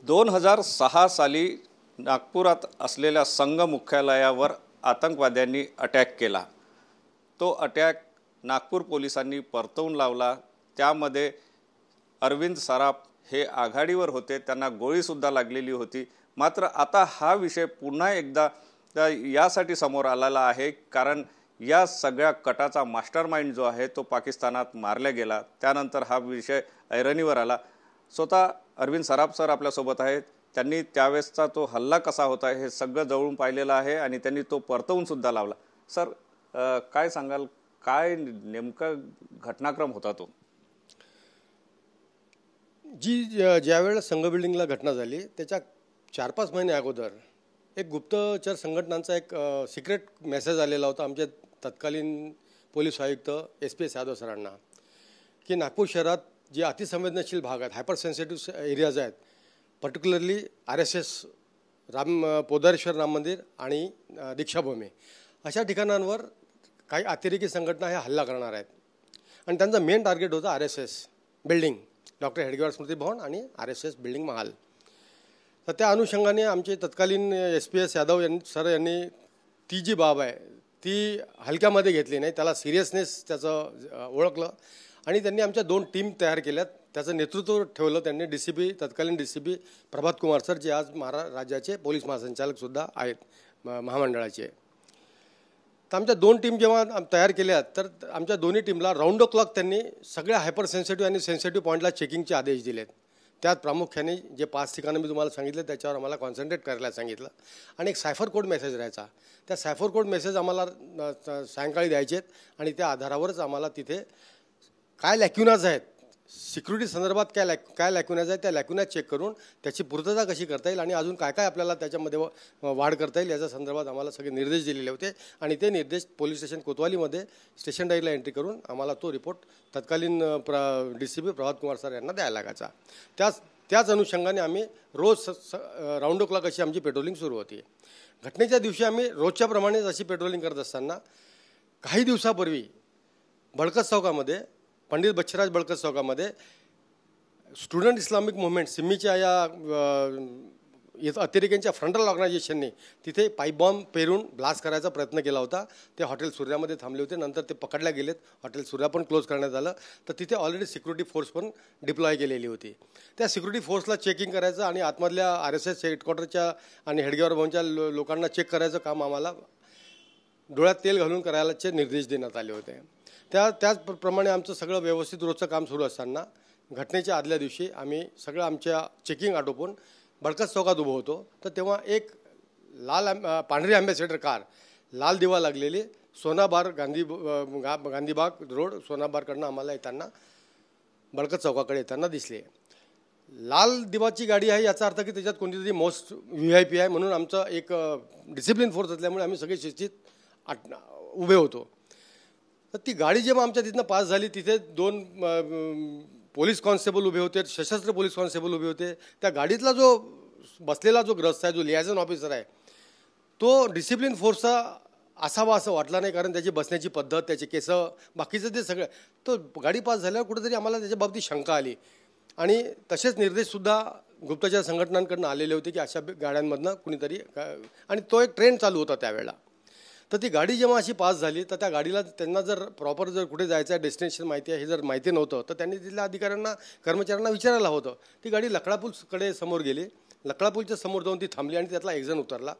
2006 साली नागपुरात असलेल्या संघ मुख्यालयावर आतंकवाद्यांनी अटॅक केला। तो अटॅक नागपूर पोलिसांनी परतवून लावला। त्यामध्ये अरविंद सराफ हे आघाडीवर होते, त्यांना गोळीसुद्धा लागलेली होती। मात्र आता हा विषय पुन्हा एकदा यासाठी समोर आलेला आहे कारण या सगळ्या कटाचा मास्टरमाइंड जो आहे तो पाकिस्तानात मारला गेला। त्यानंतर हा विषय ऐरणीवर आला। स्वतः अरविंद सराफ सर आपल्यासोबत आहेत। त्यांनी त्यावेळेसचा तो हल्ला कसा होता हे सगळं जवळून पाहिलेलं आहे आणि त्यांनी तो परतवून सुद्धा लावला। सर काय सांगाल, काय नेमका घटनाक्रम होता तो? ज्यावेळेला संघ बिल्डिंगला घटना झाली त्याच्या 4-5 महिने अगोदर एक गुप्तचर संघटनांचा एक सिक्रेट मेसेज आलेला होता आमचे तत्कालीन पोलीस आयुक्त SPS यादव सरांना की नागपूर शहरात जे अतिसंवेदनशील भाग आहेत, हायपर सेन्सिटिव्ह एरियाज आहेत, पर्टिक्युलरली RSS पोदारेश्वर राम मंदिर आणि दीक्षाभूमी अशा ठिकाणांवर काही अतिरेकी संघटना हे हल्ला करणार आहेत आणि त्यांचा मेन टार्गेट होता RSS बिल्डिंग, डॉक्टर हेडगेवार स्मृती भवन आणि RSS बिल्डिंग महाल। तर त्या अनुषंगाने आमचे तत्कालीन SPS यादव सर यांनी ती जी बाब आहे ती हलक्यामध्ये घेतली नाही, त्याला सिरियसनेस त्याचं ओळखलं आणि त्यांनी आमच्या 2 टीम तयार केल्यात। त्याचं नेतृत्व ठेवलं त्यांनी तत्कालीन DCP प्रभात कुमार सर, जे आज राज्याचे पोलीस महासंचालकसुद्धा आहेत महामंडळाचे। तर आमच्या 2 टीम जेव्हा तयार केल्या तर आमच्या दोन्ही टीमला राऊंड द क्लॉक त्यांनी सगळ्या हायपर सेन्सिटिव्ह आणि सेन्सिटिव्ह पॉईंटला चेकिंगचे आदेश दिलेत। त्यात प्रामुख्याने जे 5 ठिकाणं मी तुम्हाला सांगितलं त्याच्यावर आम्हाला कॉन्सन्ट्रेट करायला सांगितलं आणि एक सायफर कोड मेसेज राहायचा। त्या सायफर कोड मेसेज आम्हाला सायंकाळी द्यायचे आणि त्या आधारावरच आम्हाला तिथे काय लॅक्युनाज आहेत, सिक्युरिटी संदर्भात काय लॅक्युनाज आहेत, त्या लॅक्युनाज चेक करून त्याची पूर्तता कशी करता येईल आणि अजून काय काय आपल्याला त्याच्यामध्ये वाढ करता येईल याच्या संदर्भात आम्हाला सगळे निर्देश दिलेले होते आणि ते निर्देश पोलीस स्टेशन कोतवालीमध्ये स्टेशन डायरीला एंट्री करून आम्हाला तो रिपोर्ट तत्कालीन DCP प्रभात कुमार सर यांना द्यायला लागायचा। त्याच अनुषंगाने आम्ही रोज राऊंड द क्लॉक अशी आमची पेट्रोलिंग सुरू होती। घटनेच्या दिवशी आम्ही रोजच्या प्रमाणेच अशी पेट्रोलिंग करत असताना काही दिवसापूर्वी बळकत चौकामध्ये, पंडित बच्छराज बळकत चौकामध्ये स्टुडंट इस्लामिक मुवमेंट सिम्मीच्या या अतिरेक्यांच्या फ्रंटल ऑर्गनायझेशनने तिथे पाईप बॉम्ब पेरून ब्लास्ट करायचा प्रयत्न केला होता। ते हॉटेल सूर्यामध्ये थांबले होते, नंतर ते पकडल्या गेलेत, हॉटेल सूर्या पण क्लोज करण्यात आलं। तर तिथे ऑलरेडी सिक्युरिटी फोर्स पण डिप्लॉय केलेली होती। त्या सिक्युरिटी फोर्सला चेकिंग करायचं आणि आतमधल्या RSS हेडक्वार्टरच्या आणि हेडगेवार भवनच्या लोकांना चेक करायचं काम आम्हाला डोळ्यात तेल घालून करायलाचे निर्देश देण्यात आले होते। त्याचप्रमाणे आमचं सगळं व्यवस्थित रोजचं काम सुरू असताना घटनेच्या आदल्या दिवशी आम्ही सगळं आमच्या चेकिंग आटोपून बळकत चौकात उभं होतो। तर तेव्हा एक पांढरी अँबॅसेडर कार लाल दिवा लागलेली सोनाबार गांधीबाग रोड सोनाबारकडनं आम्हाला येताना बळकत चौकाकडे येताना दिसली। लाल दिवाची गाडी आहे याचा अर्थ की त्याच्यात कोणतीतरी मोस्ट VIP आहे, म्हणून आमचं एक डिसिप्लिन फोर्स असल्यामुळे आम्ही सगळे शिस्तीत उभे होतो। तर ती गाडी जेव्हा आमच्या तिथनं पास झाली तिथे 2 पोलीस कॉन्स्टेबल उभे होते, सशस्त्र पोलीस कॉन्स्टेबल उभे होते। त्या गाडीतला जो बसलेला जो ग्रस्त आहे, जो लियाझन ऑफिसर आहे, तो डिसिप्लिन फोर्सचा असावा असं वाटला नाही, कारण त्याची बसण्याची पद्धत, त्याचे केस, बाकीचं ते सगळं, तो गाडी पास झाल्यावर कुठेतरी आम्हाला त्याच्या बाबतीत शंका आली आणि तसेच निर्देशसुद्धा गुप्तचर संघटनांकडून आलेले होते की अशा गाड्यांमधनं कुणीतरी, आणि तो एक ट्रेंड चालू होता त्यावेळेला। तर ती गाडी जेव्हा अशी पास झाली तर त्या गाडीला त्यांना जर प्रॉपर जर कुठे जायचं आहे, डेस्टिनेशन माहिती आहे हे जर माहिती नव्हतं तर त्यांनी तिथल्या अधिकाऱ्यांना, कर्मचाऱ्यांना विचारायला होतं। ती गाडी लकडापूलकडे समोर गेली, लकडापूलच्या समोर जाऊन ती थांबली आणि त्यातला एक जण उतरला।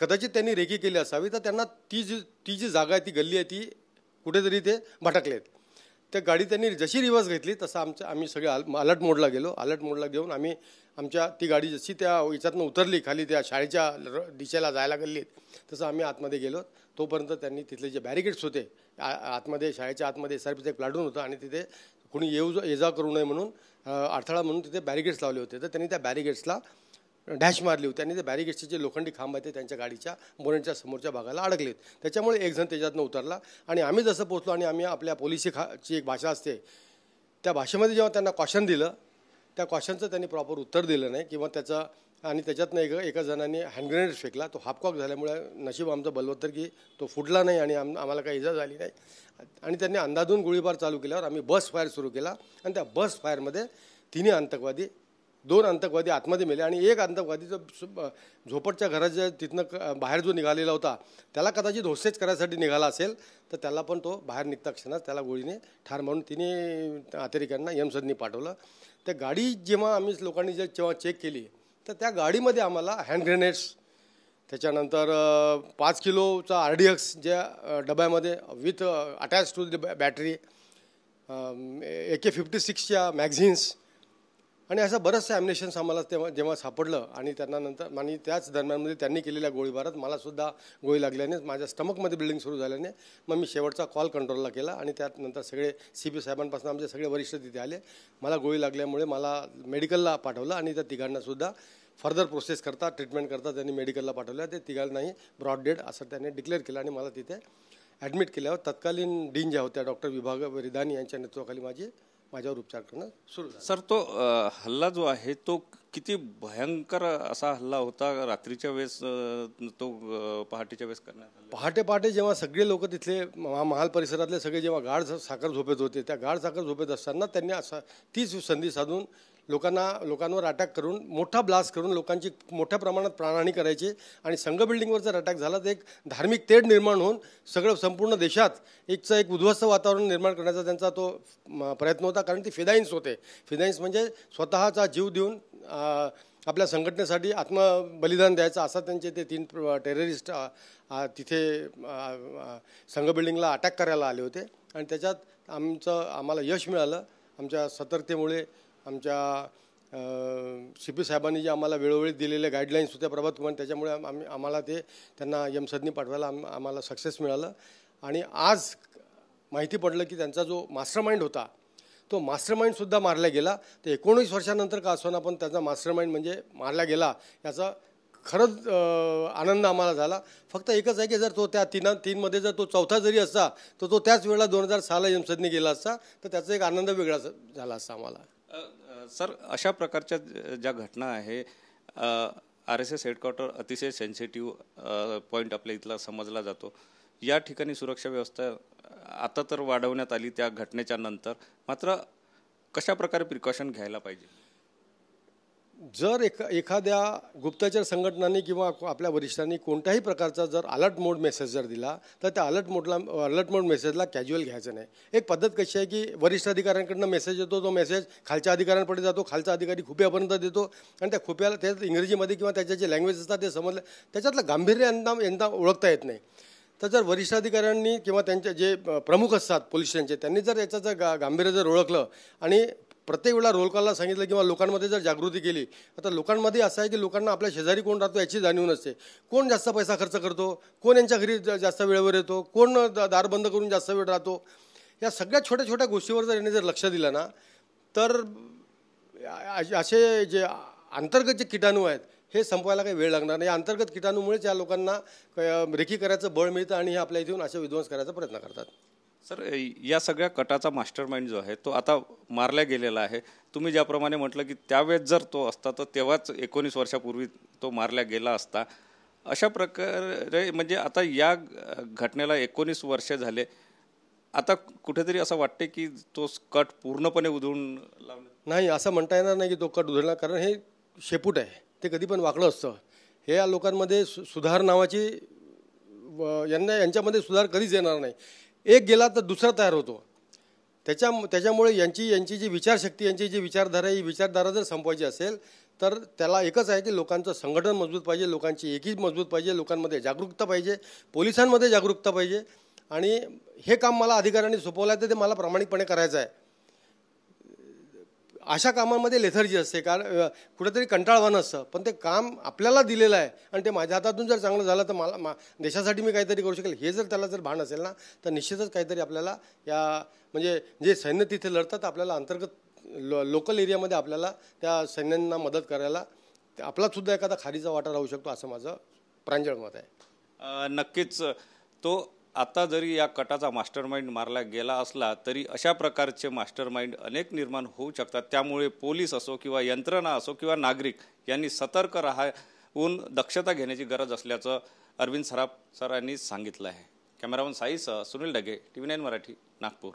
कदाचित त्यांनी रेकी केली असावी, तर त्यांना ती जी जागा आहे, ती गल्ली आहे, ती कुठेतरी ते भटकलेत। त्या गाडी त्यांनी जशी रिव्हर्स घेतली तसं आम्ही सगळे अलर्ट मोडला गेलो। अलर्ट मोडला घेऊन आम्ही ती गाडी जशी त्या याच्यातनं उतरली खाली त्या शाळेच्या दिशेला जायला गल्लीत, तसं आम्ही आतमध्ये गेलो। तोपर्यंत त्यांनी तिथले जे बॅरिकेड्स होते आतमध्ये, शाळेच्या आतमध्ये SRPचं एक प्लाटून होतं आणि तिथे कोणी ये जा करू नये म्हणून अडथळा म्हणून तिथे बॅरिकेड्स लावले होते। तर त्यांनी त्या बॅरिकेड्सला डॅश मारली होती आणि ते बॅरिकेड्सचे जे लोखंडी खांब आहेत ते त्यांच्या गाडीच्या बोनेटच्या समोरच्या भागाला अडकलेत। त्याच्यामुळे एक जण त्याच्यातनं उतरला आणि आम्ही जसं पोहोचलो आणि आम्ही आपल्या पोलिसीची एक भाषा असते त्या भाषेमध्ये जेव्हा त्यांना कॉशन दिलं, त्या कॉशनचं त्यांनी प्रॉपर उत्तर दिलं नाही किंवा त्याचा, आणि त्याच्यातनं एका जणांनी हँडग्रेनेड फेकला। तो हाफकॉक झाल्यामुळे नशीब आमचं बलवत्तर की तो फुटला नाही आणि आम्हाला काही इजा झाली नाही। आणि त्यांनी अंदाधून गोळीबार चालू केल्यावर आम्ही बस फायर सुरू केला आणि त्या बस फायरमध्ये 3 आतंकवादी 2 आतंकवादी आतमध्ये मेले आणि एक आतंकवादीचं झोपडच्या घराच्या तिथनं बाहेर जो निघालेला होता त्याला कदाचित होस्टेज करायसाठी निघाला असेल, तर त्याला पण तो बाहेर निघता क्षणात त्याला गोळीने ठार मारून तिने अतिरेक्यांना यमसदनी पाठवलं. त्या गाडी जेव्हा आम्ही लोकांनी जेव्हा चेक केली तर त्या गाडीमध्ये आम्हाला हँड ग्रेनेड्स, त्याच्यानंतर 5 किलोचा RDX ज्या डब्यामध्ये with attach to the battery, AK-56च्या मॅगझिन्स आणि असं बरंचसं ॲम्युनिशन्स आम्हाला तेव्हा जेव्हा सापडलं. आणि त्यांना नंतर आणि त्याच दरम्यानमध्ये त्यांनी केलेल्या गोळीबारात मलासुद्धा गोळी लागल्याने माझ्या स्टमकमध्ये ब्लिडिंग सुरू झाल्याने मग मी शेवटचा कॉल कंट्रोलला केला आणि त्यानंतर सगळे CP साहेबांपासून आमचे सगळे वरिष्ठ तिथे आले. मला गोळी लागल्यामुळे मला मेडिकलला पाठवलं आणि त्या तिघांनासुद्धा फर्दर प्रोसेस करता ट्रीटमेंट करता त्यांनी मेडिकलला पाठवलं. ते तिघांनाही ब्रॉड डेड असं त्यांनी डिक्लेअर केलं आणि मला तिथे ॲडमिट केल्यावर तत्कालीन डीन ज्या होत्या डॉक्टर विभाग रिदानी यांच्या नेतृत्वाखाली माझ्यावर उपचार करणं सुरू झालं. सर, तो हल्ला जो आहे तो किती भयंकर असा हल्ला होता? रात्रीच्या वेळेस तो पहाटेच्या वेळेस करण्यात आला. पहाटे जेव्हा सगळे लोक तिथले महाल परिसरातले सगळे जेव्हा गाढ साखर झोपेत होते, त्या गाढ साखर झोपेत असताना त्यांनी असं तीच संधी साधून लोकांवर अटॅक करून मोठा ब्लास्ट करून लोकांची मोठ्या प्रमाणात प्राणहानी करायची. आणि संघ बिल्डिंगवर जर अटॅक झाला तर एक धार्मिक तेढ निर्माण होऊन संपूर्ण देशात एक उद्ध्वस्त वातावरण निर्माण करण्याचा त्यांचा तो प्रयत्न होता. कारण ते फिदाईन्स होते. फिदाईन्स म्हणजे स्वतःचा जीव देऊन आपल्या संघटनेसाठी आत्मबलिदान द्यायचं असा त्यांचे ते 3 टेररिस्ट तिथे संघ बिल्डिंगला अटॅक करायला आले होते. आणि त्याच्यात आम्हाला यश मिळालं. आमच्या सतर्कतेमुळे आमच्या CP साहेबांनी जे आम्हाला वेळोवेळी दिलेले गाईडलाईन्स होत्या प्रभात कुमार, त्याच्यामुळे आम्हाला त्यांना यमसदनी पाठवायला आम्हाला सक्सेस मिळालं. आणि आज माहिती पडलं की त्यांचा जो मास्टरमाइंड होता तो मास्टरमाइंडसुद्धा मारला गेला. तर 19 वर्षानंतर का असोना पण त्याचा मास्टरमाइंड म्हणजे मारला गेला याचा खरंच आनंद आम्हाला झाला. फक्त एकच आहे की जर तो त्या तीनमध्ये जर तो चौथा जरी असता तर तो त्याच वेळेला 2006ला यमसदनी गेला असता तर त्याचा एक आनंद वेगळा झाला असता आम्हाला. सर, अशा प्रकारच्या ज्या घटना आहे, RSS हेडक्वार्टर अतिशय सेन्सिटिव्ह पॉईंट आपल्या इथला समजला जातो. या ठिकाणी सुरक्षा व्यवस्था आता तर वाढवण्यात आली त्या घटनेच्या नंतर, मात्र कशा प्रकारे प्रिकॉशन घ्यायला पाहिजे? जर एखाद्या गुप्तचर संघटनांनी किंवा आपल्या वरिष्ठांनी कोणत्याही प्रकारचा जर अलर्ट मोड मेसेज जर दिला तर त्या अलर्ट मोड मेसेजला कॅज्युअल घ्यायचं नाही. एक पद्धत कशी आहे की वरिष्ठ अधिकाऱ्यांकडनं मेसेज येतो, तो मेसेज खालच्या अधिकाऱ्यांकडे जातो, खालचा अधिकारी खुप्यापर्यंत देतो आणि त्या खुप्याला त्यात इंग्रजीमध्ये किंवा त्याचे जे लँग्वेज असतात ते समजलं त्याच्यातलं गांभीर्य यंदा ओळखता येत नाही. तर जर वरिष्ठ अधिकाऱ्यांनी किंवा त्यांचे जे प्रमुख असतात पोलीस स्टेशनचे त्यांनी जर याचं जर गांभीर्य जर ओळखलं आणि प्रत्येक वेळा रोल कॉलला सांगितलं किंवा लोकांमध्ये जर जागृती केली, आता लोकांमध्ये असं आहे की लोकांना आपल्या शेजारी कोण राहतो याची जाणीव नसते. कोण जास्त पैसा खर्च करतो, कोण यांच्या घरी जास्त वेळेवर येतो, कोण दार बंद करून जास्त वेळ राहतो, या सगळ्या छोट्या छोट्या गोष्टीवर जर यांनी जर लक्ष दिलं ना तर असे जे अंतर्गत जे किटाणू आहेत हे संपवायला काही वेळ लागणार नाही. अंतर्गत किटाणूमुळेच या लोकांना रेखी करायचं बळ मिळतं आणि हे आपल्या इथून असे विध्वंस करायचा प्रयत्न करतात. सर, या सगळ्या कटाचा मास्टरमाइंड जो आहे तो आता मारला गेलेला आहे. तुम्ही ज्याप्रमाणे म्हटलं की त्यावेळेस जर तो असता तर तेव्हाच 19 वर्षापूर्वी तो मारला गेला असता. अशा प्रकारे म्हणजे आता या घटनेला 19 वर्ष झाले. आता कुठेतरी असं वाटते की तो कट पूर्णपणे उधळून लावला नाही, असं म्हणता येणार नाही की तो कट उधळला, कारण हे शेपूट आहे, ते कधी पण वाकडं असतं. हे या लोकांमध्ये सुधार नावाची यांच्यामध्ये सुधार कधीच येणार नाही. एक गेला तर दुसरा तयार होतो. त्याच्यामुळे यांची जी विचारशक्ती, यांची जी विचारधारा, ही विचारधारा जर संपवायची असेल तर त्याला एकच आहे की लोकांचं संघटन मजबूत पाहिजे, लोकांची एकी मजबूत पाहिजे, लोकांमध्ये जागरूकता पाहिजे, पोलिसांमध्ये जागरूकता पाहिजे. आणि हे काम मला अधिकाऱ्यांनी सोपवलं आहे तर ते मला प्रामाणिकपणे करायचं आहे. अशा कामांमध्ये लेथर्जी असते, कारण कुठेतरी कंटाळवाणं असतं, पण ते काम आपल्याला दिलेलं आहे आणि ते माझ्या हातातून जर चांगलं झालं तर मला देशासाठी मी काहीतरी करू शकेल हे जर त्याला जर भान असेल ना तर निश्चितच काहीतरी आपल्याला म्हणजे जे सैन्य तिथे लढतात आपल्याला अंतर्गत लोकल एरियामध्ये आपल्याला त्या सैन्यांना मदत करायला आपलासुद्धा एखादा खारीचा वाटा राहू शकतो असं माझं प्रांजळ मत आहे. नक्कीच तो आता जरी या कटाचा मास्टरमाइंड मारला गेला असला तरी अशा प्रकारचे मास्टरमाइंड अनेक निर्माण होऊ शकतात. त्यामुळे पोलीस असो किंवा यंत्रणा असो किंवा नागरिक यांनी सतर्क राहून दक्षता घेण्याची गरज असल्याचं अरविंद सराफ सरांनी सांगितलं आहे. कॅमेरामन साईसह सुनील ढगे, TV9 मराठी, नागपूर.